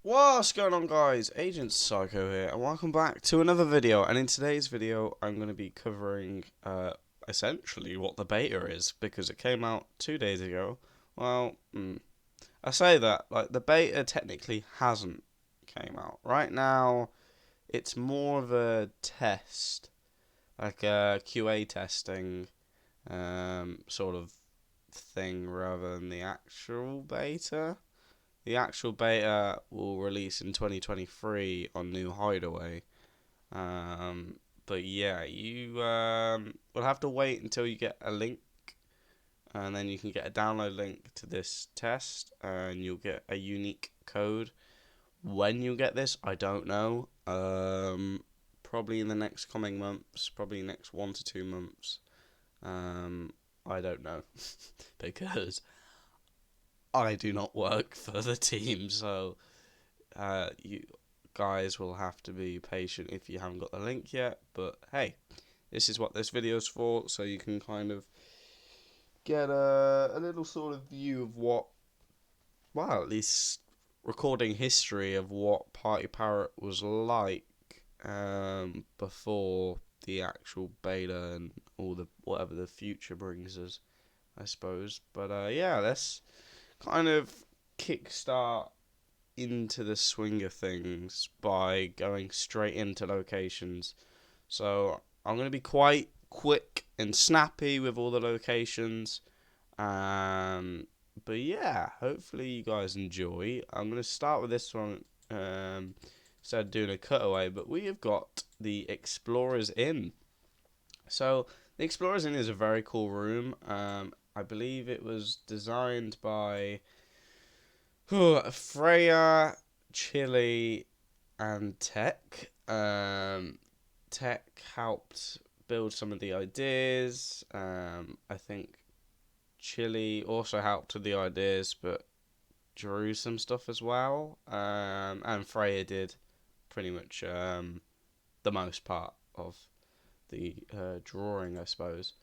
What's going on, guys? Agent Psycho here, and welcome back to another video. And in today's video, I'm going to be covering essentially what the beta is, because it came out 2 days ago. Well, I say that, like, the beta technically hasn't came out. Right now, it's more of a test, like a QA testing sort of thing, rather than the actual beta. The actual beta will release in 2023 on New Hideaway. But yeah, you will have to wait until you get a link, and then you can get a download link to this test, and you'll get a unique code. When you get this, I don't know. Probably in the next coming months, probably next 1 to 2 months. I don't know because I do not work for the team, so you guys will have to be patient if you haven't got the link yet. But hey, this is what this video's for, so you can kind of get a little sort of view of what, well, at least recording history of what Party Parrot was like before the actual beta and all the whatever the future brings us, I suppose. But yeah, let's kind of kickstart into the swing of things by going straight into locations. So I'm going to be quite quick and snappy with all the locations. But yeah, hopefully you guys enjoy. I'm going to start with this one instead of doing a cutaway, but we have got the Explorer's Inn. So the Explorer's Inn is a very cool room. I believe it was designed by Freya, Chili, and Tech. Tech helped build some of the ideas. I think Chili also helped with the ideas, but drew some stuff as well. And Freya did pretty much the most part of the drawing, I suppose.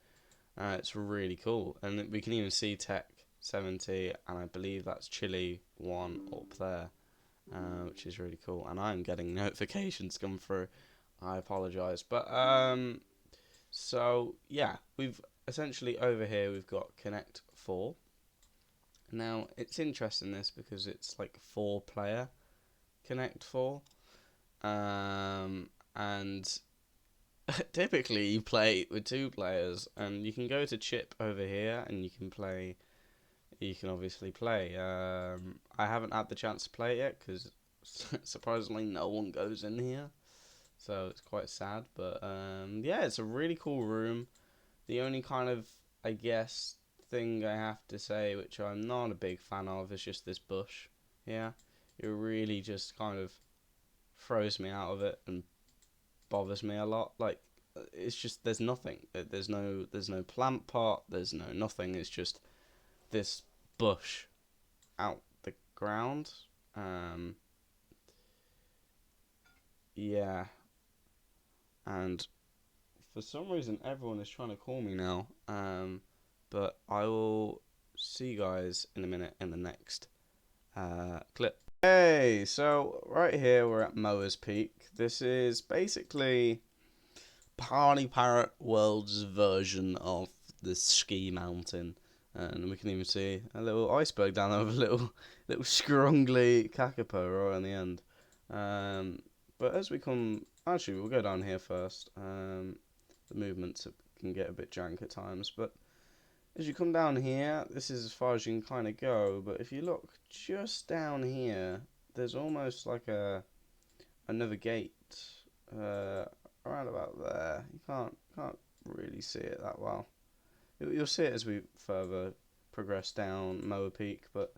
It's really cool, and we can even see Tech 70, and I believe that's Chili 1 up there, which is really cool. And I'm getting notifications come through. I apologise, but so yeah, we've essentially over here we've got Connect 4. Now it's interesting this because it's like 4-player Connect 4, and typically you play with 2 players, and you can go to Chip over here and you can play. You can obviously play. I haven't had the chance to play it yet because surprisingly no one goes in here, so it's quite sad. But yeah, it's a really cool room. The only kind of, I guess, thing I have to say, which I'm not a big fan of, is just this bush. Yeah, it really just kind of throws me out of it and bothers me a lot. Like, it's just there's nothing. There's no plant pot. There's no nothing. It's just this bush out the ground. Yeah, and for some reason everyone is trying to call me now. But I will see you guys in a minute in the next clip. Hey, so right here we're at Mowers Peak. This is basically Party Parrot World's version of the ski mountain. And we can even see a little iceberg down there with a little scrungly kakapo right on the end. But as we come, actually we'll go down here first. The movements can get a bit jank at times, but as you come down here, this is as far as you can kind of go. But if you look just down here, there's almost like another gate around about there. You can't really see it that well. You'll see it as we further progress down Moa Peak, but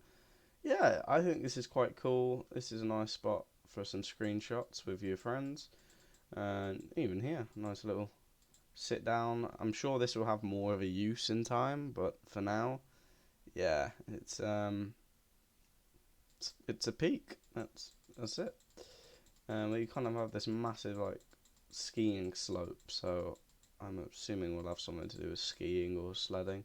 yeah, I think this is quite cool. This is a nice spot for some screenshots with your friends, and even here, nice little sit down. I'm sure this will have more of a use in time, but for now, yeah, it's a peak. That's it. We kind of have this massive like skiing slope, so I'm assuming we'll have something to do with skiing or sledding.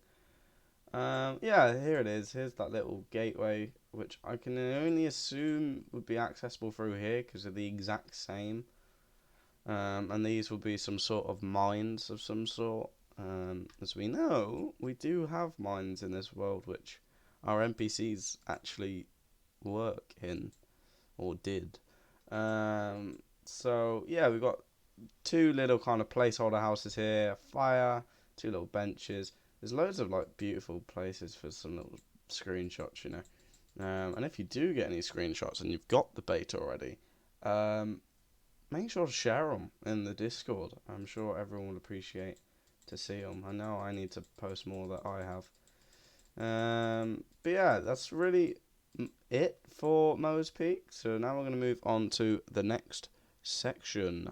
Yeah, here it is. Here's that little gateway which I can only assume would be accessible through here because they're the exact same. And these will be some sort of mines of some sort. As we know, we do have mines in this world, which our NPCs actually work in, or did. So yeah, we've got two little kind of placeholder houses here, a fire, two little benches. There's loads of like beautiful places for some little screenshots, you know. And if you do get any screenshots and you've got the beta already, make sure to share them in the Discord. I'm sure everyone will appreciate to see them. I know I need to post more that I have. But yeah, that's really it for Moe's Peak. So now we're going to move on to the next section.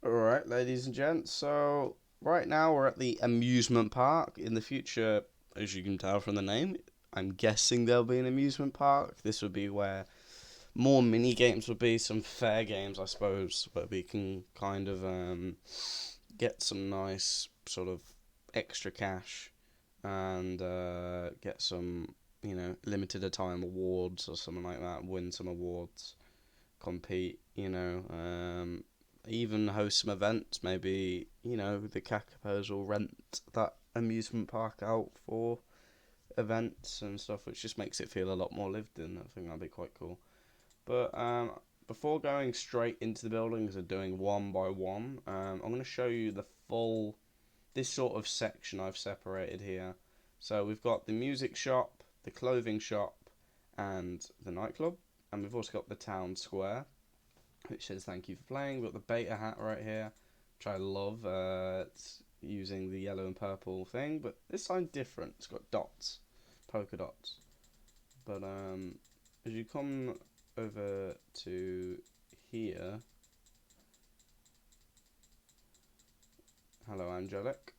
Alright, ladies and gents. So right now we're at the amusement park. In the future, as you can tell from the name, I'm guessing there'll be an amusement park. This would be where more mini games would be, some fair games, I suppose, where we can kind of get some nice sort of extra cash and get some, you know, limited time awards or something like that, win some awards, compete, you know, even host some events. Maybe, you know, the Kakapos will rent that amusement park out for events and stuff, which just makes it feel a lot more lived in. I think that'd be quite cool. But before going straight into the buildings and doing one by one, I'm going to show you the full, this sort of section I've separated here. So we've got the music shop, the clothing shop, and the nightclub. And we've also got the town square, which says thank you for playing. We've got the beta hat right here, which I love. It's using the yellow and purple thing, but this sign's different. It's got dots, polka dots. But as you come over to here, hello Angelic,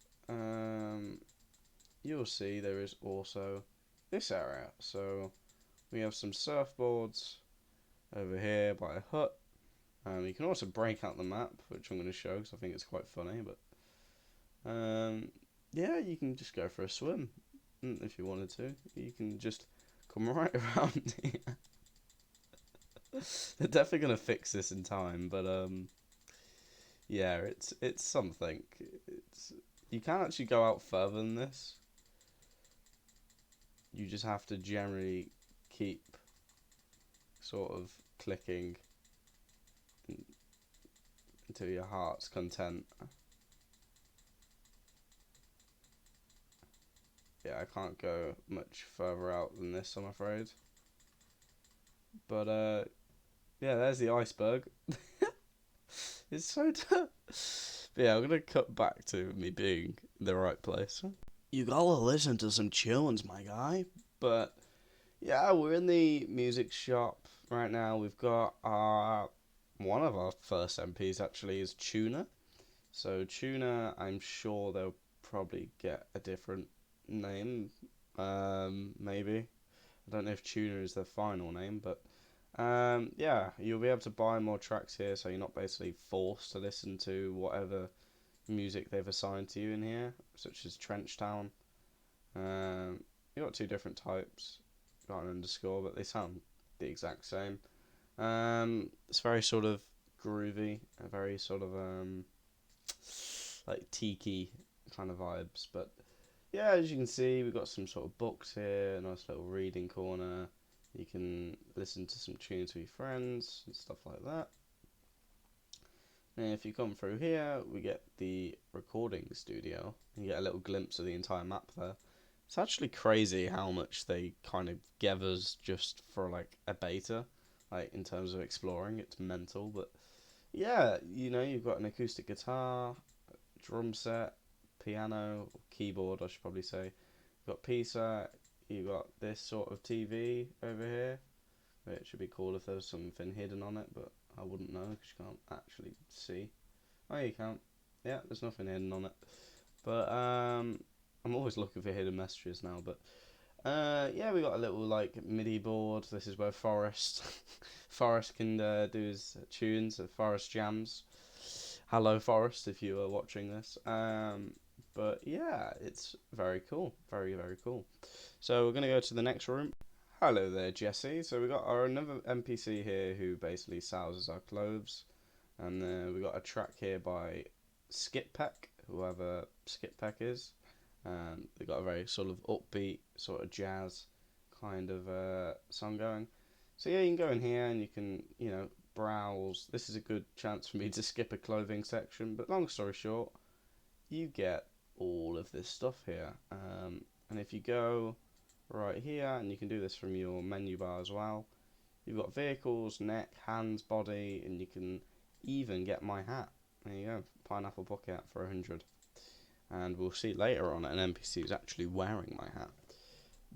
you'll see there is also this area. So we have some surfboards over here by a hut. You can also break out the map, which I'm going to show because I think it's quite funny. But yeah, you can just go for a swim if you wanted to. You can just come right around here. They're definitely gonna fix this in time, but yeah, it's something. It's You can actually go out further than this. You just have to generally keep sort of clicking until your heart's content. Yeah, I can't go much further out than this, I'm afraid. But yeah, there's the iceberg. It's so tough. But yeah, I'm gonna cut back to me being in the right place. You gotta listen to some tunes, my guy. But yeah, we're in the music shop right now. We've got one of our first MPs actually is Tuna. So Tuna, I'm sure they'll probably get a different name. Maybe. I don't know if Tuna is their final name, but yeah, you'll be able to buy more tracks here, so you're not basically forced to listen to whatever music they've assigned to you in here, such as Trench Town. You got two different types, got an underscore, but they sound the exact same. It's very sort of groovy, a very sort of like tiki kind of vibes. But yeah, as you can see, we've got some sort of books here, a nice little reading corner. You can listen to some tunes with your friends and stuff like that. And if you come through here, we get the recording studio. You get a little glimpse of the entire map there. It's actually crazy how much they kind of give us just for like a beta, like in terms of exploring. It's mental, but yeah, you know, you've got an acoustic guitar, drum set, piano, keyboard, I should probably say. You've got pizza. You got this sort of TV over here. It should be cool if there was something hidden on it, but I wouldn't know because you can't actually see. Oh, you can't. Yeah, there's nothing hidden on it. But I'm always looking for hidden messages now. But yeah, we got a little like MIDI board. This is where Forrest can do his tunes, Forrest jams. Hello, Forrest, if you are watching this. But yeah, it's very cool. Very, very cool. So we're going to go to the next room. Hello there, Jesse. So we got our another NPC here who basically sells us our clothes, and we got a track here by Skip Peck, whoever Skip Peck is. They got a very sort of upbeat, sort of jazz kind of song going. So yeah, you can go in here and you can browse. This is a good chance for me to skip a clothing section, but long story short, you get all of this stuff here. And if you go right here, and you can do this from your menu bar as well. You've got vehicles, neck, hands, body, and you can even get my hat. There you go, pineapple bucket hat for 100. And we'll see later on an NPC who's actually wearing my hat.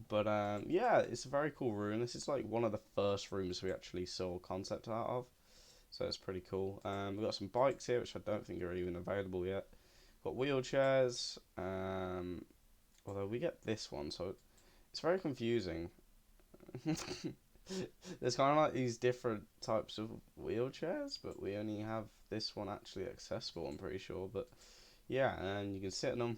But yeah, it's a very cool room. This is like one of the first rooms we actually saw concept art of, so it's pretty cool. We've got some bikes here, which I don't think are even available yet. Got wheelchairs, although we get this one, so it's very confusing. There's kind of like these different types of wheelchairs, but we only have this one actually accessible, I'm pretty sure. But yeah, and you can sit on them.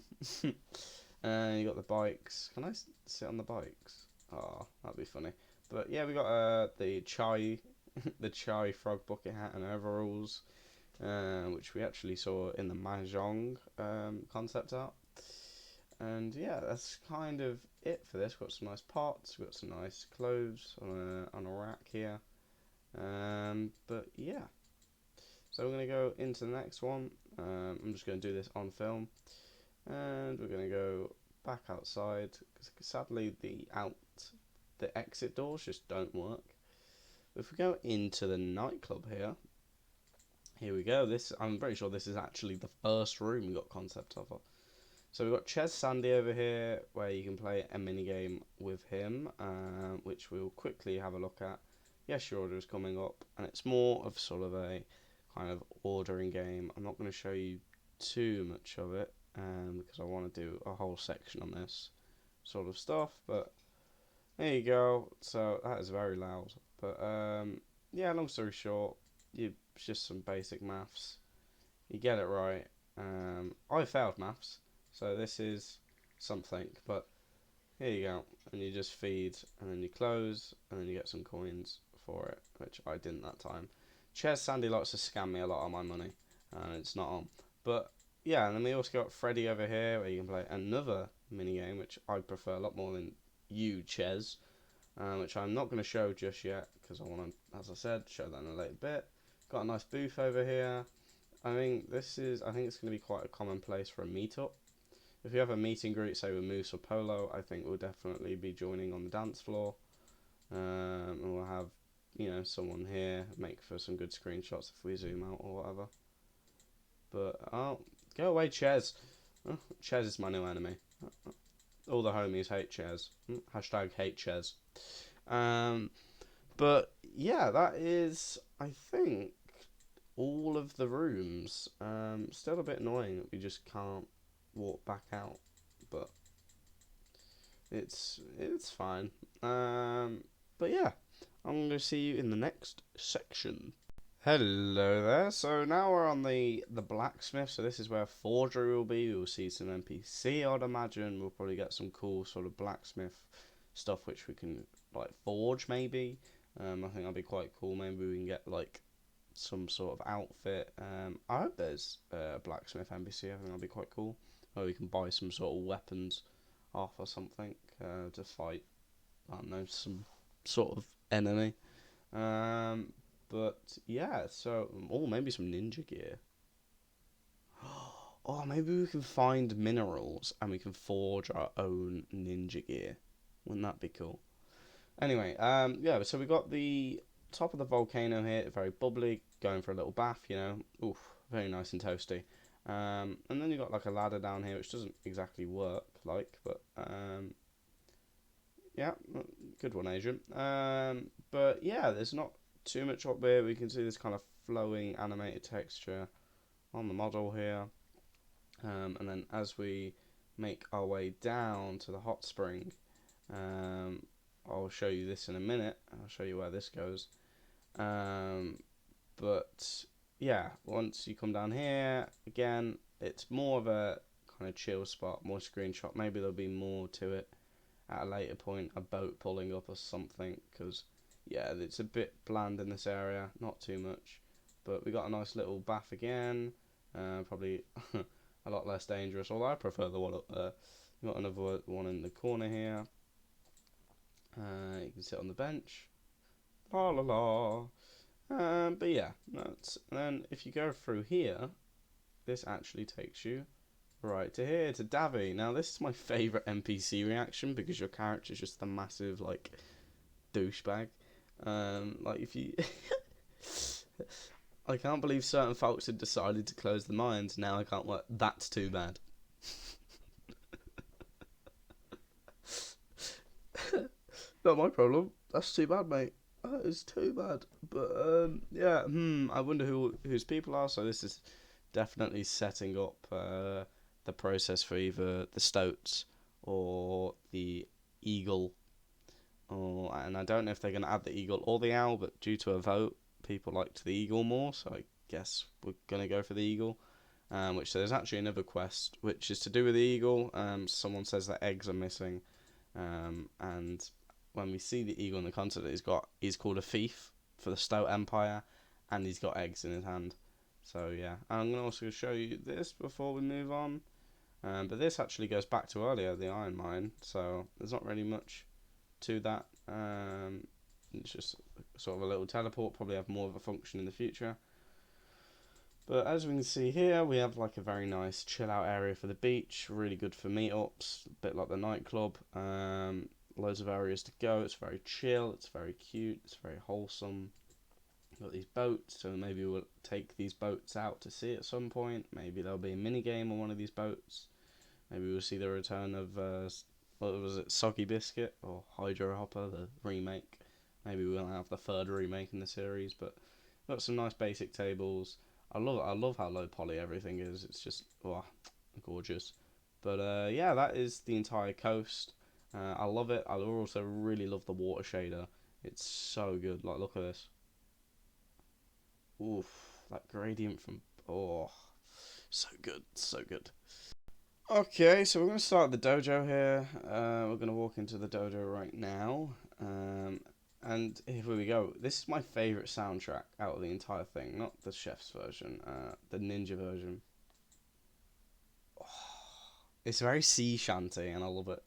And you got the bikes. Can I sit on the bikes? Oh, that'd be funny. But yeah, we got the chai, the chai frog bucket hat and overalls, which we actually saw in the mahjong concept art. And yeah, that's kind of it for this. We've got some nice pots, we've got some nice clothes on a rack here. But yeah, so we're going to go into the next one. I'm just going to do this on film. And we're going to go back outside, because sadly the exit doors just don't work. If we go into the nightclub here we go. I'm pretty sure this is actually the first room we got concept of. So we've got Ches Sandy over here, where you can play a minigame with him, which we'll quickly have a look at. Yes, your order is coming up, and it's more of sort of a kind of ordering game. I'm not going to show you too much of it, because I want to do a whole section on this sort of stuff, but there you go. So that is very loud, but yeah, long story short, it's just some basic maths. You get it right. I failed maths, so this is something, but here you go, and you just feed, and then you close, and then you get some coins for it, which I didn't that time. Ches Sandy likes to scam me a lot on my money, and it's not on. But yeah, and then we also got Freddy over here, where you can play another minigame, which I prefer a lot more than you, Ches, which I'm not going to show just yet, because I want to, as I said, show that in a later bit. Got a nice booth over here. I think it's going to be quite a common place for a meetup. If you have a meet and greet, say with Moose or Polo, I think we'll definitely be joining on the dance floor. And we'll have, someone here make for some good screenshots if we zoom out or whatever. But, oh, go away, Ches. Oh, Ches is my new enemy. All the homies hate Ches. Hashtag hate Ches. But, yeah, that is, I think, all of the rooms. Still a bit annoying that we just can't walk back out, but it's fine. But yeah, I'm going to see you in the next section. Hello there. So now we're on the blacksmith. So this is where forgery will be. We'll see some NPC. I'd imagine we'll probably get some cool sort of blacksmith stuff which we can like forge maybe. I think that'd be quite cool. Maybe we can get like some sort of outfit. I hope there's a blacksmith NPC. I think that'd be quite cool. Or we can buy some sort of weapons off or something to fight, I don't know, some sort of enemy. But yeah, so maybe some ninja gear. Oh, maybe we can find minerals and we can forge our own ninja gear. Wouldn't that be cool? Anyway, yeah, so we got the top of the volcano here, very bubbly, going for a little bath, Oof, very nice and toasty. And then you got like a ladder down here, which doesn't exactly work, but yeah, good one, Adrian. But yeah, there's not too much up there. We can see this kind of flowing animated texture on the model here. And then as we make our way down to the hot spring, I'll show you this in a minute. I'll show you where this goes. But yeah, once you come down here, again, it's more of a kind of chill spot, more screenshot. Maybe there'll be more to it. at a later point a boat pulling up or something, because yeah, it's a bit bland in this area, not too much. But we got a nice little bath again, probably a lot less dangerous, although I prefer the one up there. We got another one in the corner here. You can sit on the bench. La la la. But yeah, that's, and then if you go through here, this actually takes you right to here, to Davy. Now this is my favourite NPC reaction, because your character's just a massive like douchebag. Like if you I can't believe certain folks had decided to close the mines. Now I can't work. That's too bad. Not my problem. That's too bad, mate. That is too bad. But yeah. I wonder whose people are. So this is definitely setting up the process for either the Stoats or the Eagle. And I don't know if they're going to add the Eagle or the Owl, but due to a vote, people liked the Eagle more, so I guess we're going to go for the Eagle. Which there's actually another quest, which is to do with the Eagle. Someone says that eggs are missing, and when we see the Eagle in the content, he's called a thief for the Stout Empire, and he's got eggs in his hand. So yeah, I'm going to also show you this before we move on. But this actually goes back to earlier, the iron mine, so there's not really much to that. It's just sort of a little teleport, probably have more of a function in the future. But as we can see here, we have like a very nice chill out area for the beach, really good for meetups, a bit like the nightclub. Loads of areas to go. It's very chill, it's very cute, it's very wholesome. Got these boats, so maybe we'll take these boats out to sea at some point. Maybe there'll be a mini game on one of these boats. Maybe we'll see the return of what was it, Soggy Biscuit or Hydro Hopper, the remake. Maybe we'll have the third remake in the series. But got some nice basic tables. I love how low poly everything is. It's just gorgeous. But yeah, that is the entire coast. I love it. I also really love the water shader. It's so good. Like, look at this. Oof, that gradient from so good, so good. Okay, so we're gonna start the dojo here. We're gonna walk into the dojo right now. And here we go. This is my favourite soundtrack out of the entire thing, not the chef's version, the ninja version. It's very sea shanty, and I love it.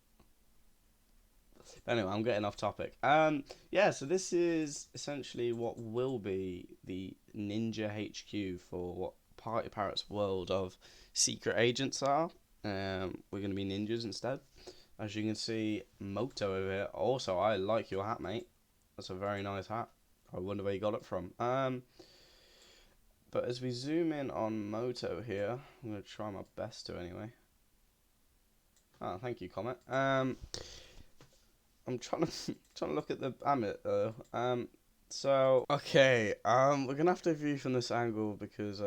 Anyway, I'm getting off topic. Yeah, so this is essentially what will be the Ninja HQ for what Parrot's world of secret agents are. We're going to be ninjas instead. As you can see, Moto over here. Also, I like your hat, mate. That's a very nice hat. I wonder where you got it from. But as we zoom in on Moto here, I'm going to try my best to anyway. Oh, thank you, Comet. I'm trying to look at the Amit though. So okay, we're gonna have to view from this angle because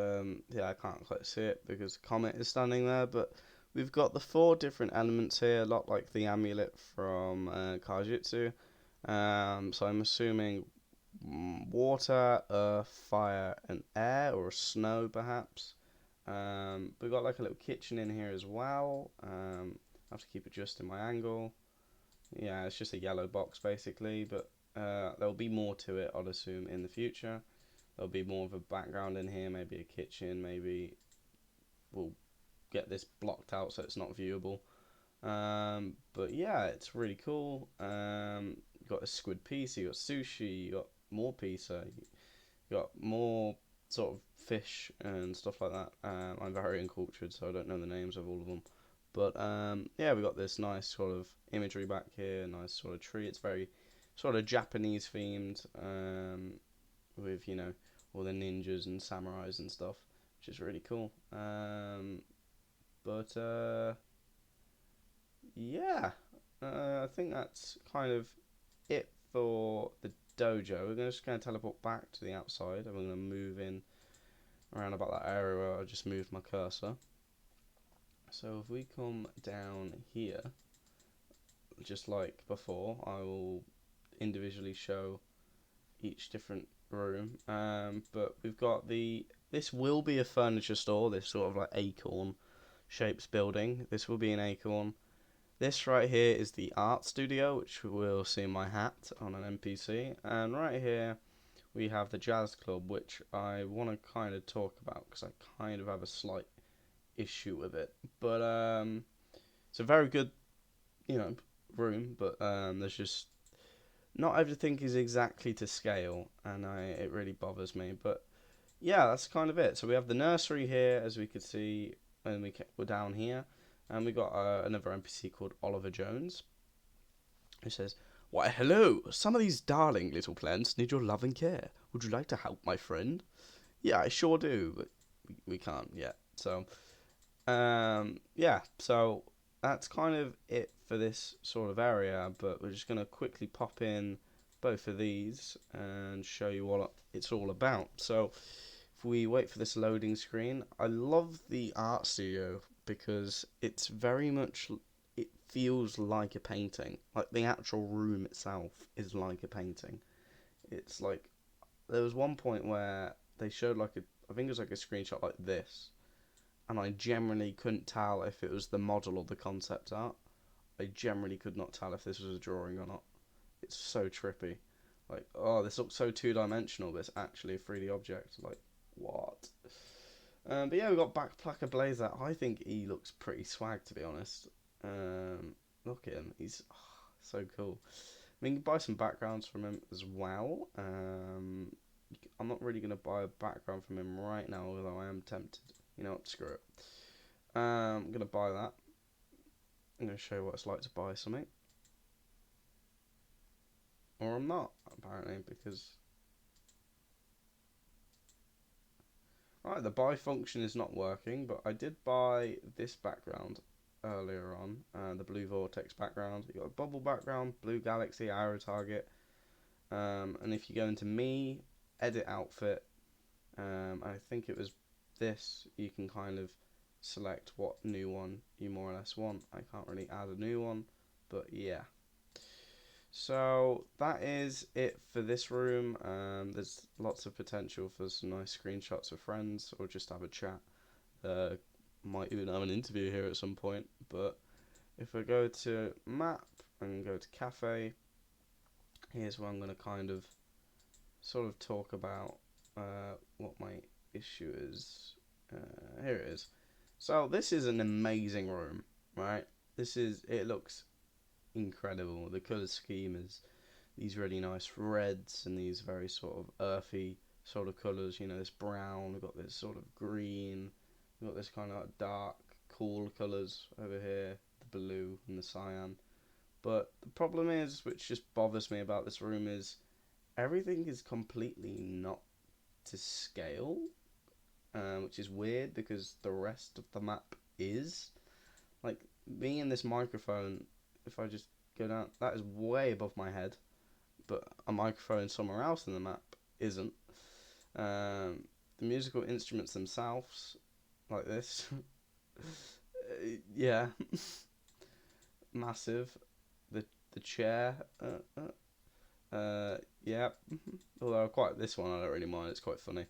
yeah, I can't quite see it because Comet is standing there. But we've got the 4 different elements here, a lot like the amulet from Kajitsu. So I'm assuming water, earth, fire, and air, or snow perhaps. We've got like a little kitchen in here as well. I have to keep adjusting my angle. Yeah, it's just a yellow box basically, but there'll be more to it, I'd assume, in the future. There'll be more of a background in here, maybe a kitchen, maybe we'll get this blocked out so it's not viewable. But yeah, it's really cool. You got a squid pizza, you got sushi, you got more pizza, you got more sort of fish and stuff like that. I'm very uncultured, so I don't know the names of all of them. But yeah, we got this nice sort of imagery back here, nice sort of tree. It's very sort of Japanese themed, with all the ninjas and samurais and stuff, which is really cool. But yeah, I think that's kind of it for the dojo. We're just going to teleport back to the outside, and we're going to move in around about that area where I just moved my cursor. So if we come down here, just like before, I will individually show each different room. But we've got this will be a furniture store, this sort of like acorn shaped building. This will be an acorn. This right here is the art studio, which we'll see in my hat on an NPC. And right here we have the jazz club, which I want to kind of talk about because I kind of have a slight issue with it. But it's a very good, room. But there's just not everything is exactly to scale, and it really bothers me. But yeah, that's kind of it. So we have the nursery here, as we could see, and we're down here, and we got another NPC called Oliver Jones, who says, "Why, hello! Some of these darling little plants need your loving care. Would you like to help, my friend?" Yeah, I sure do, but we can't yet. So, yeah, so that's kind of it for this sort of area. But we're just gonna quickly pop in both of these and show you what it's all about. So, if we wait for this loading screen, I love the art studio because it's very much, it feels like a painting. Like the actual room itself is like a painting. It's like, there was one point where they showed I think it was like a screenshot like this, and I generally couldn't tell if it was the model or the concept art. I generally could not tell if this was a drawing or not. It's so trippy. Like, oh, this looks so two-dimensional, but it's actually a 3D object. Like, what? But yeah, we got Backpacker Blazer. I think he looks pretty swag, to be honest. Look at him. He's so cool. I mean, you can buy some backgrounds from him as well. I'm not really going to buy a background from him right now, although I am tempted. You know what? Screw it. I'm going to buy that. I'm going to show you what it's like to buy something. Or I'm not, apparently, because... Right, the buy function is not working, but I did buy this background earlier on, the blue vortex background. You got a bubble background, blue galaxy, arrow target, and if you go into me, edit outfit, I think it was this, you can kind of select what new one you more or less want. I can't really add a new one, but yeah. So that is it for this room. There's lots of potential for some nice screenshots of friends or just have a chat. Might even have an interview here at some point. But if I go to map and go to cafe, here's where I'm going to kind of sort of talk about what my issue is. Here it is. So this is an amazing room, right? It looks incredible. The colour scheme is these really nice reds and these very sort of earthy sort of colours. You know, this brown, we've got this sort of green, we've got this kind of like dark, cool colours over here, the blue and the cyan. But the problem is, which just bothers me about this room, is everything is completely not to scale, which is weird because the rest of the map is. Like, me and this microphone, if I just go down, that is way above my head, but a microphone somewhere else in the map isn't. The musical instruments themselves, like this, yeah, massive. The chair, yeah. Although this one I don't really mind. It's quite funny. I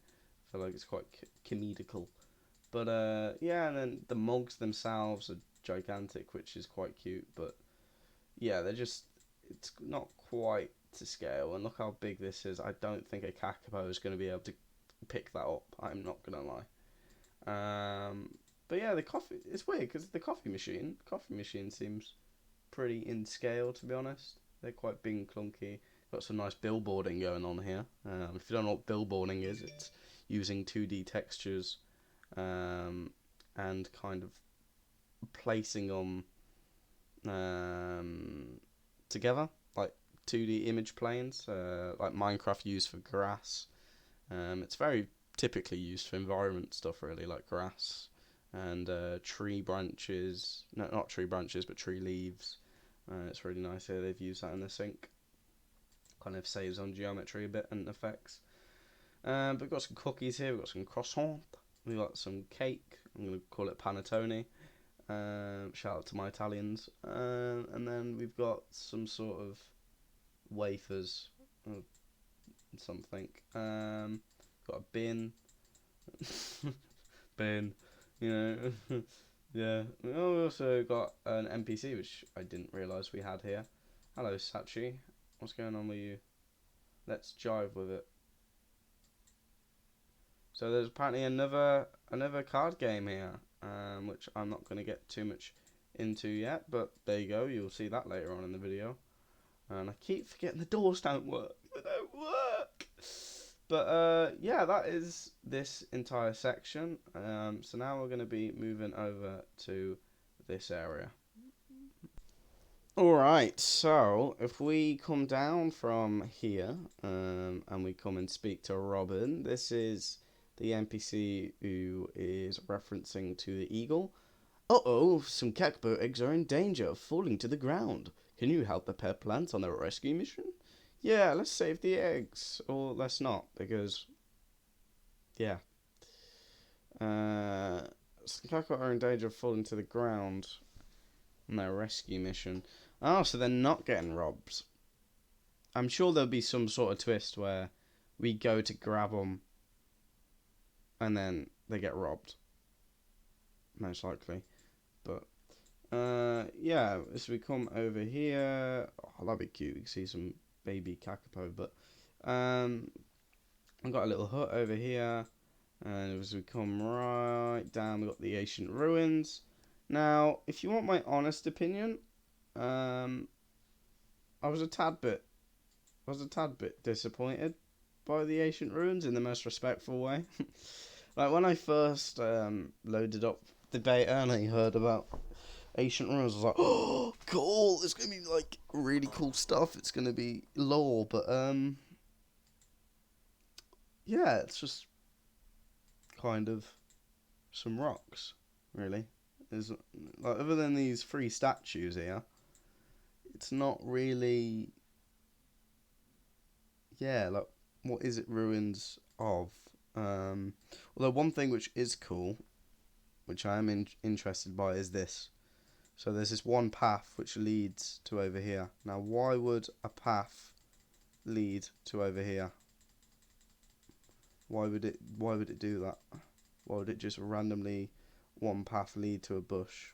feel like it's quite comedical. But yeah, and then the mugs themselves are gigantic, which is quite cute. But yeah, it's not quite to scale. And look how big this is. I don't think a Kakapo is going to be able to pick that up. I'm not going to lie. But yeah, the coffee, it's weird because the coffee machine seems pretty in scale, to be honest. They're quite big and clunky. Got some nice billboarding going on here. If you don't know what billboarding is, it's using 2D textures and kind of placing them together, like 2D image planes, like Minecraft used for grass. It's very typically used for environment stuff, really, like grass and tree branches. No, not tree branches, but tree leaves. It's really nice here. They've used that in the sync. Kind of saves on geometry a bit and effects. But we've got some cookies here. We've got some croissant. We've got some cake. I'm going to call it panettone. Shout out to my Italians. And then we've got some sort of wafers or something. Got a bin. Bin. You know. Yeah. We also got an NPC, which I didn't realise we had here. Hello, Sachi. What's going on with you? Let's jive with it. So there's apparently another card game here, which I'm not going to get too much into yet, but there you go. You'll see that later on in the video. And I keep forgetting the doors don't work. They don't work. But yeah, that is this entire section. So now we're going to be moving over to this area. Alright, so if we come down from here and we come and speak to Robin, this is the NPC who is referencing to the eagle. Uh-oh, some Kakbo eggs are in danger of falling to the ground. Can you help the pet plants on their rescue mission? Yeah, let's save the eggs. Or let's not, because, yeah. Some Kakbo are in danger of falling to the ground on their rescue mission. Oh, so they're not getting robbed. I'm sure there'll be some sort of twist where we go to grab them and then they get robbed. Most likely. But, yeah, as we come over here, oh, that'd be cute. You can see some baby kakapo. But, I've got a little hut over here. And as we come right down, we've got the ancient ruins. Now, if you want my honest opinion, I was a tad bit disappointed by the ancient ruins in the most respectful way. Like when I first loaded up the beta and I heard about ancient ruins, I was like, "Oh, cool! It's gonna be like really cool stuff. It's gonna be lore." But yeah, it's just kind of some rocks, really. There's like other than these three statues here, it's not really. Yeah, like what is it ruins of? Although one thing which is cool, which I am interested by, is this. So there's this one path which leads to over here. Now, why would a path lead to over here? Why would it do that? Why would it just randomly one path lead to a bush?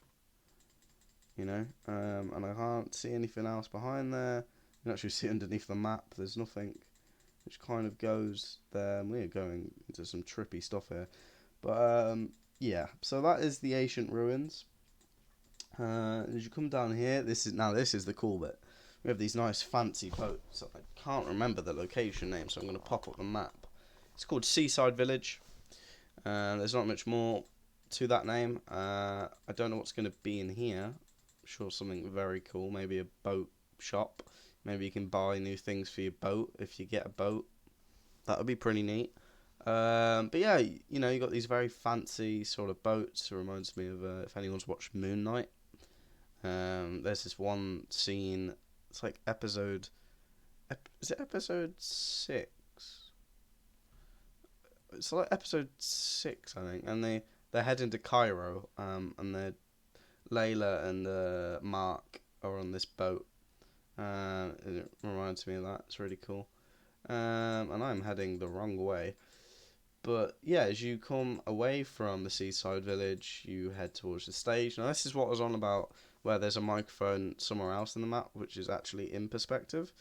You know, and I can't see anything else behind there. You can actually see underneath the map. There's nothing which kind of goes there. We're going into some trippy stuff here, but yeah. So that is the ancient ruins. As you come down here, this is the cool bit. We have these nice fancy boats. I can't remember the location name, so I'm going to pop up the map. It's called Seaside Village. There's not much more to that name. I don't know what's going to be in here. I'm sure something very cool. Maybe a boat shop. Maybe you can buy new things for your boat if you get a boat. That would be pretty neat. But yeah, you know, you got these very fancy sort of boats. It reminds me of if anyone's watched Moon Knight. There's this one scene. It's like episode. Is it episode 6? It's like episode 6, I think. And they're heading to Cairo. And they're Layla and Mark are on this boat. It reminds me of that. It's really cool. And I'm heading the wrong way. But yeah, as you come away from the seaside village, you head towards the stage. Now, this is what I was on about, where there's a microphone somewhere else in the map, which is actually in perspective.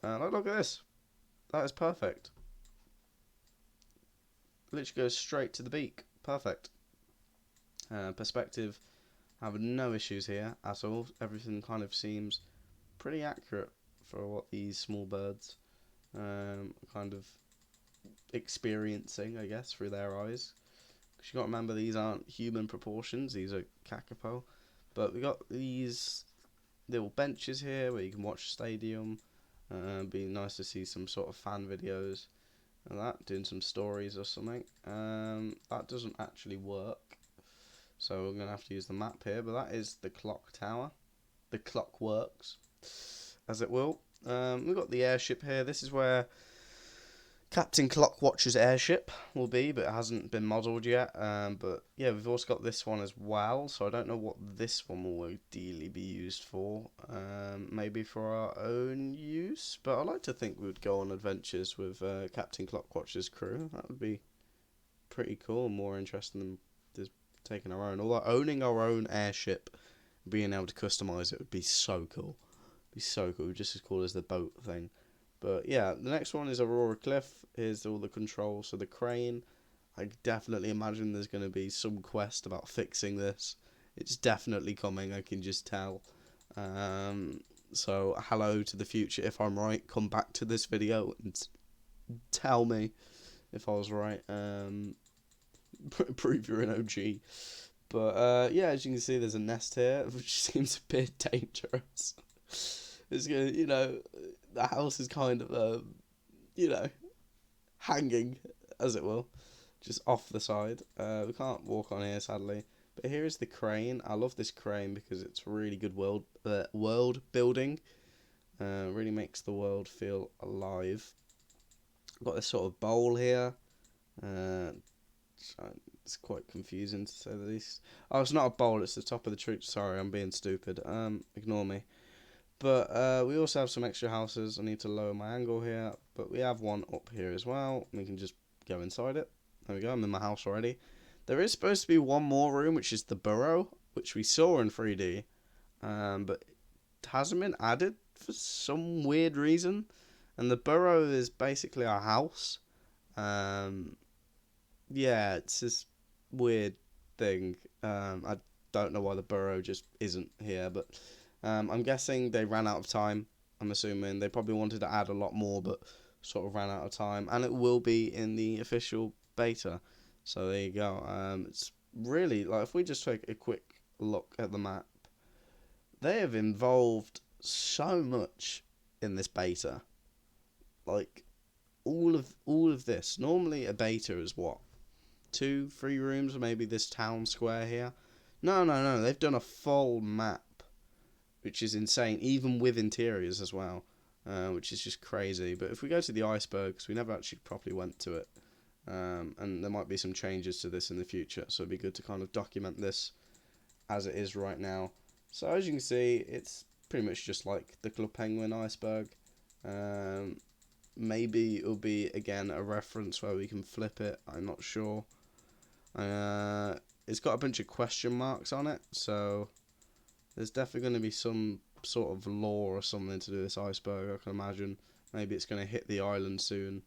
Look at this. That is perfect. Literally goes straight to the beak. Perfect. Perspective. I have no issues here at all. Everything kind of seems pretty accurate for what these small birds kind of experiencing, I guess, through their eyes. Because you got to remember, these aren't human proportions, these are kakapo. But we got these little benches here where you can watch stadium. Be nice to see some sort of fan videos and that, doing some stories or something. That doesn't actually work, so we're going to have to use the map here. But that is the clock tower. The clock works, as it will. We've got the airship here. This is where Captain Clockwatcher's airship will be, but it hasn't been modelled yet. But yeah, we've also got this one as well, so I don't know what this one will ideally be used for. Maybe for our own use, but I like to think we would go on adventures with Captain Clockwatcher's crew. That would be pretty cool, more interesting than taking our own. Although owning our own airship, being able to customize it would be so cool. Be so cool, just as cool as the boat thing. But yeah, the next one is Aurora Cliff. Here's all the controls. So the crane, I definitely imagine there's going to be some quest about fixing this. It's definitely coming, I can just tell. So hello to the future. If I'm right, come back to this video and tell me if I was right. Prove you're an OG. But yeah, as you can see, there's a nest here, which seems a bit dangerous. It's gonna, the house is kind of, hanging, as it will, just off the side. We can't walk on here, sadly. But here is the crane. I love this crane because it's really good world building. Really makes the world feel alive. Got this sort of bowl here. It's quite confusing to say the least. Oh, it's not a bowl, it's the top of the tree. Sorry, I'm being stupid. Ignore me. But we also have some extra houses. I need to lower my angle here. But we have one up here as well. We can just go inside it. There we go, I'm in my house already. There is supposed to be one more room, which is the burrow, which we saw in 3D. But it hasn't been added for some weird reason. And the burrow is basically our house. Yeah, it's this weird thing. I don't know why the burrow just isn't here, but I'm guessing they ran out of time. I'm assuming they probably wanted to add a lot more, but sort of ran out of time. And it will be in the official beta. So there you go. It's really, like, if we just take a quick look at the map, they have involved so much in this beta. Like, all of this. Normally a beta is what? 2-3 rooms, or maybe this town square here. No. They've done a full map, which is insane, even with interiors as well, which is just crazy. But if we go to the iceberg, because we never actually properly went to it, and there might be some changes to this in the future, so it'd be good to kind of document this as it is right now. So as you can see, it's pretty much just like the Club Penguin iceberg. Maybe it'll be, again, a reference where we can flip it. I'm not sure. It's got a bunch of question marks on it, so there's definitely going to be some sort of lore or something to do with this iceberg, I can imagine. Maybe it's going to hit the island soon.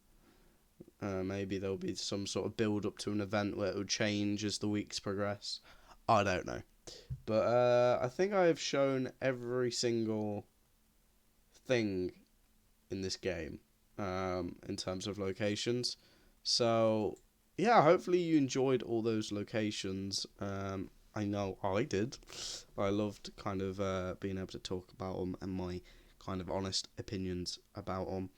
Maybe there'll be some sort of build up to an event where it will change as the weeks progress. I don't know. But I think I have shown every single thing in this game in terms of locations. So yeah, hopefully you enjoyed all those locations. I know I did. I loved kind of being able to talk about them and my kind of honest opinions about them.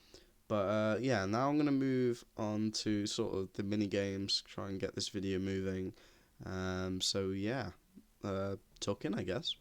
But yeah, now I'm going to move on to sort of the mini games, try and get this video moving. So yeah, tuck in, I guess.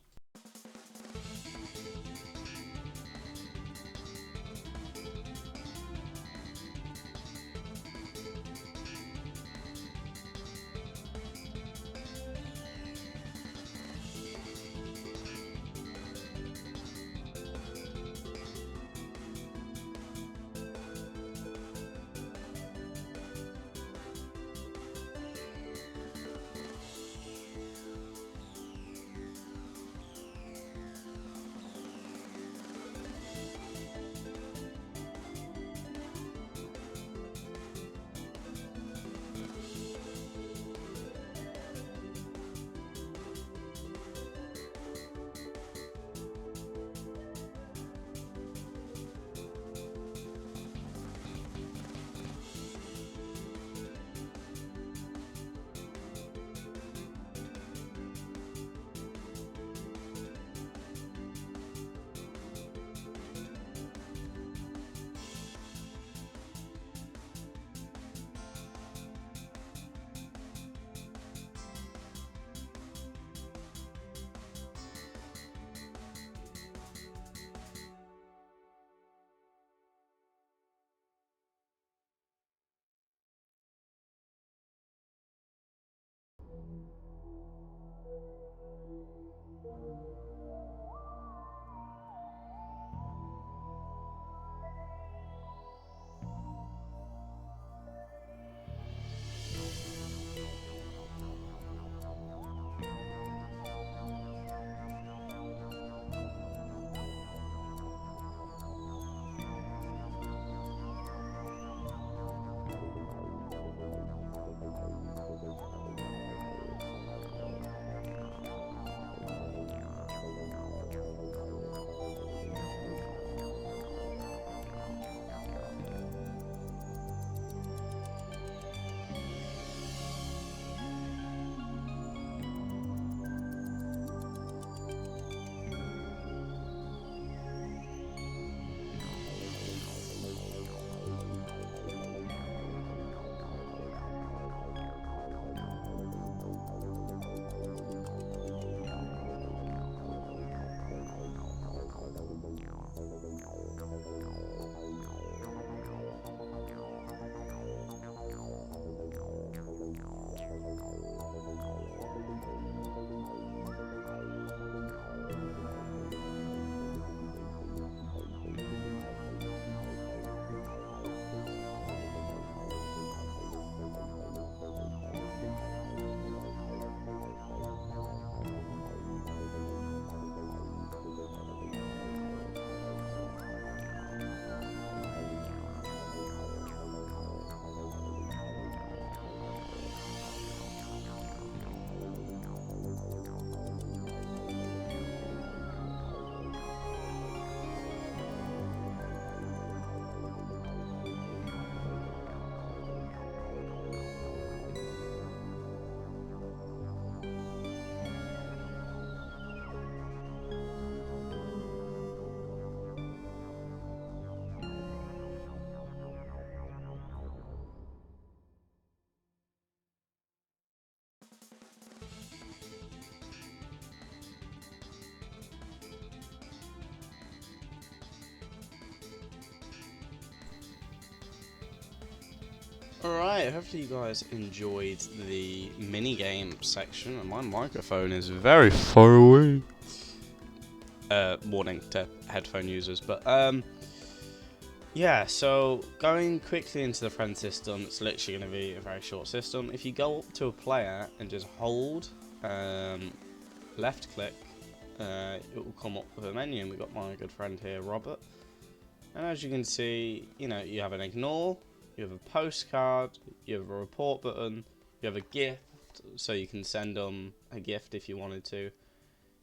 Alright, hopefully you guys enjoyed the minigame section, and my microphone is very far away. Warning to headphone users, but yeah, so going quickly into the friend system, it's literally going to be a very short system. If you go up to a player and just hold left click, it will come up with a menu, and we've got my good friend here, Robert. And as you can see, you know, you have an ignore, you have a postcard, you have a report button, you have a gift, so you can send them a gift if you wanted to.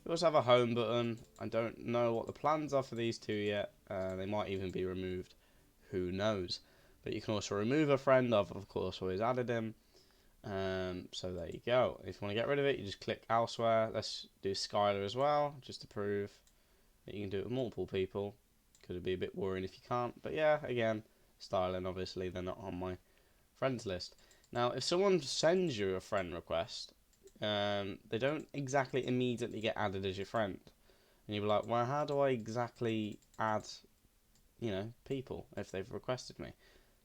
You also have a home button. I don't know what the plans are for these two yet. They might even be removed. Who knows? But you can also remove a friend. I've of course always added him. So there you go. If you want to get rid of it, you just click elsewhere. Let's do Skylar as well, just to prove that you can do it with multiple people. Could be a bit worrying if you can't. But yeah, again, styling, obviously, they're not on my friends list. Now, if someone sends you a friend request, they don't exactly immediately get added as your friend. And you'll be like, well, how do I exactly add, you know, people if they've requested me?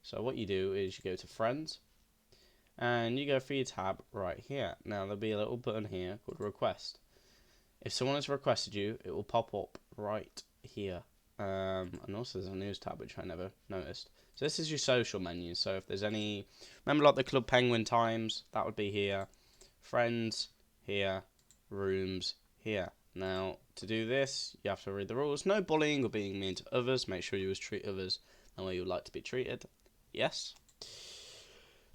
So what you do is you go to Friends, and you go for your tab right here. Now, there'll be a little button here called Request. If someone has requested you, it will pop up right here. And also there's a news tab, which I never noticed. So this is your social menu. So if there's any, remember like the Club Penguin times, that would be here. Friends, here. Rooms, here. Now, to do this, you have to read the rules. No bullying or being mean to others. Make sure you always treat others the way you would like to be treated. Yes.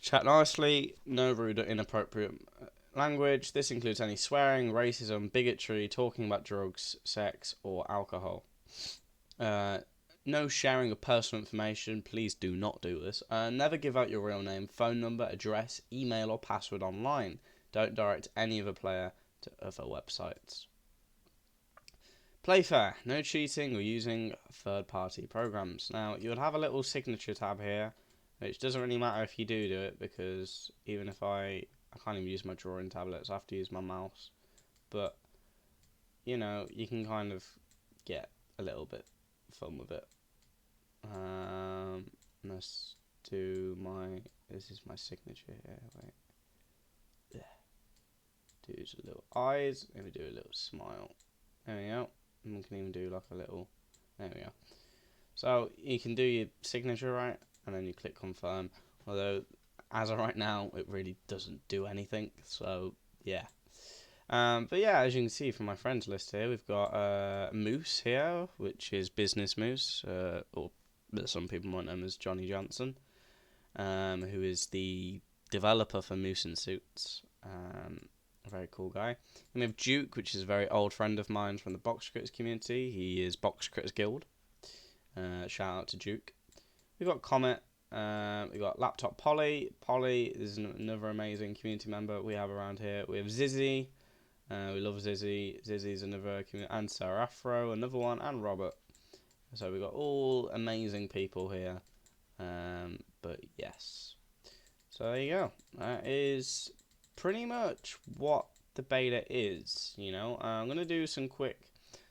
Chat nicely. No rude or inappropriate language. This includes any swearing, racism, bigotry, talking about drugs, sex, or alcohol. No sharing of personal information. Please do not do this. Never give out your real name, phone number, address, email, or password online. Don't direct any other player to other websites. Play fair. No cheating or using third-party programs. Now, you would have a little signature tab here, which doesn't really matter if you do it, because even if I can't even use my drawing tablet, so I have to use my mouse. But, you know, you can kind of get a little bit fun with it. Let's do this is my signature here, wait. Yeah. Do a little eyes, maybe do a little smile. There we go. And we can even do like a little, there we go. So you can do your signature right, and then you click confirm. Although, as of right now, it really doesn't do anything, so yeah. But yeah, as you can see from my friends list here, we've got Moose here, which is Business Moose, or some people might know him as Johnny Johnson, who is the developer for Moose and Suits. A very cool guy. And we have Duke, which is a very old friend of mine from the Box Critters community. He is Box Critters Guild. Shout out to Duke. We've got Comet. We've got Laptop Polly. Polly is another amazing community member we have around here. We have Zizzy. We love Zizzy. Zizzy's another community. And Sarah Afro, another one. And Robert. So we've got all amazing people here. But yes. So there you go. That is pretty much what the beta is, you know. I'm going to do some quick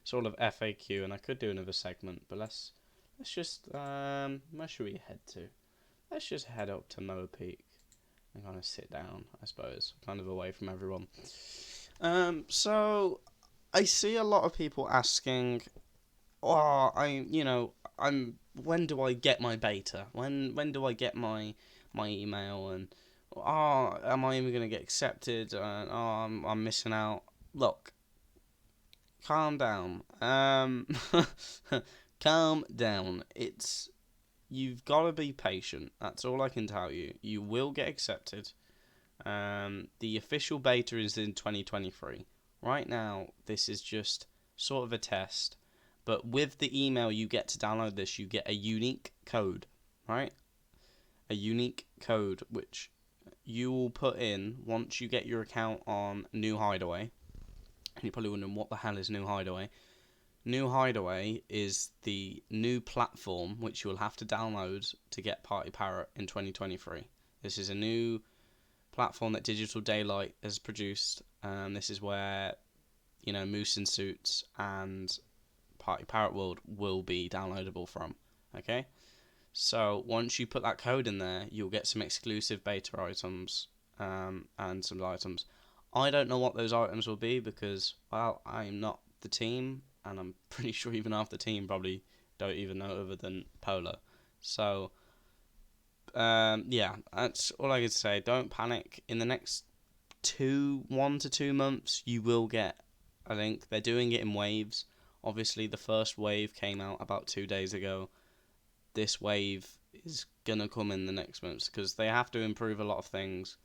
sort of FAQ, and I could do another segment, but let's just, where should we head to? Let's just head up to Moa Peak and kind of sit down, I suppose, kind of away from everyone. So I see a lot of people asking, when do I get my beta? When do I get my email? And am I even gonna get accepted? I'm missing out. Look, calm down. Calm down. You've got to be patient. That's all I can tell you. You will get accepted. The official beta is in 2023. Right now, this is just sort of a test. But with the email you get to download this, you get a unique code, right? A unique code which you will put in once you get your account on New Hideaway. And you're probably wondering, what the hell is New Hideaway? New Hideaway is the new platform which you will have to download to get Party Parrot in 2023. This is a new platform that Digital Daylight has produced. This is where, you know, Moose and Suits and Parrot World will be downloadable from. Okay, So once you put that code in there, you'll get some exclusive beta items, and some items. I don't know what those items will be because, well, I'm not the team, and I'm pretty sure even half the team probably don't even know other than Polo. So, yeah, that's all I can say. Don't panic. In the next 1 to 2 months, you will get a link. They're doing it in waves. Obviously, the first wave came out about 2 days ago. This wave is gonna come in the next months because they have to improve a lot of things,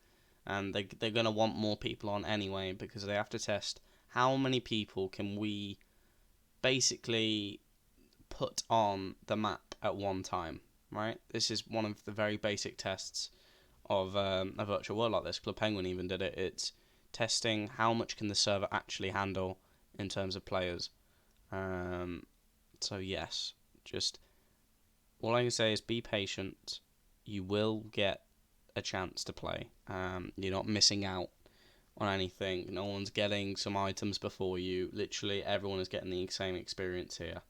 and they're gonna want more people on anyway because they have to test how many people can we basically put on the map at one time. Right? This is one of the very basic tests of a virtual world like this. Club Penguin even did it. It's testing how much can the server actually handle in terms of players. So yes, just all I can say is be patient. You will get a chance to play. You're not missing out on anything. No one's getting some items before you. Literally, everyone is getting the same experience here.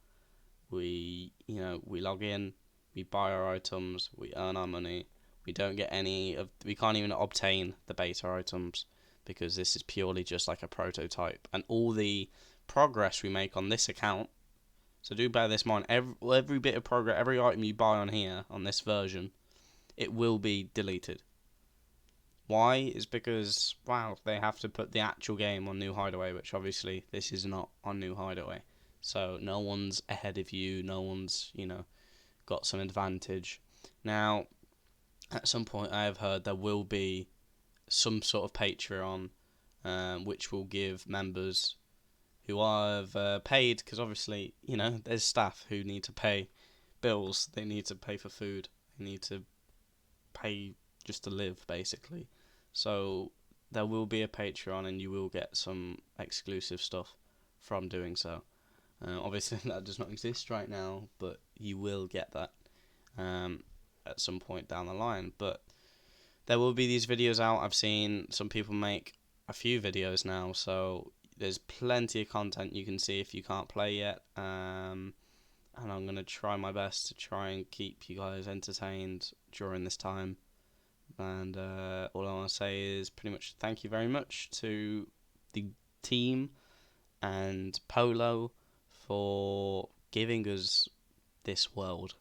We log in, we buy our items, we earn our money. We don't get we can't even obtain the beta items because this is purely just like a prototype. And all the progress we make on this account, so do bear this in mind, every bit of progress, every item you buy on here, on this version, it will be deleted. Why? Is because, wow, they have to put the actual game on New Hideaway, which obviously this is not on New Hideaway. So no one's ahead of you, no one's, got some advantage. Now, at some point I have heard there will be some sort of Patreon, which will give members who have paid, because obviously, there's staff who need to pay bills, they need to pay for food, they need to pay just to live, basically. So there will be a Patreon, and you will get some exclusive stuff from doing so. Obviously, that does not exist right now, but you will get that at some point down the line. But there will be these videos out. I've seen some people make a few videos now, so there's plenty of content you can see if you can't play yet. And I'm going to try my best to try and keep you guys entertained during this time. And all I want to say is pretty much thank you very much to the team and Polo for giving us this world,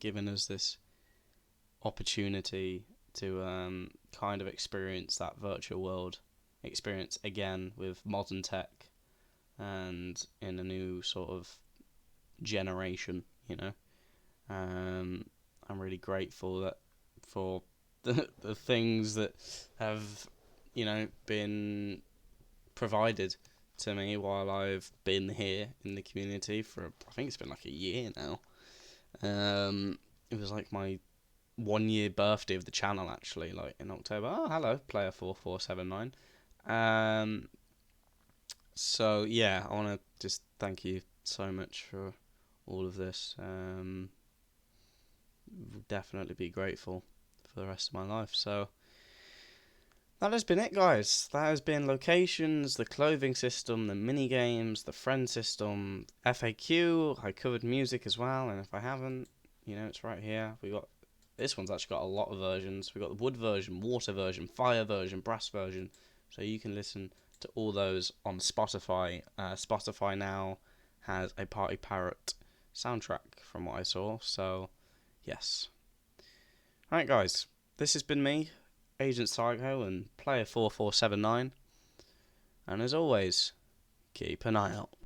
giving us this opportunity to kind of experience that virtual world experience again with modern tech and in a new sort of generation. I'm really grateful that for the things that have been provided to me while I've been here in the community for, I think it's been like a year now. It was like my 1 year birthday of the channel, actually, like in October. Oh, hello, player 4479. So yeah, I want to just thank you so much for all of this. Will definitely be grateful for the rest of my life. So that has been it, guys. That has been locations, the clothing system, the mini games, the friend system, FAQ. I covered music as well, and if I haven't, it's right here. This one's actually got a lot of versions. We got the wood version, water version, fire version, brass version. So you can listen to all those on Spotify. Spotify now has a Party Parrot soundtrack, from what I saw. So yes. Alright, guys. This has been me, Agent Psycho and Player 4479. And as always, keep an eye out.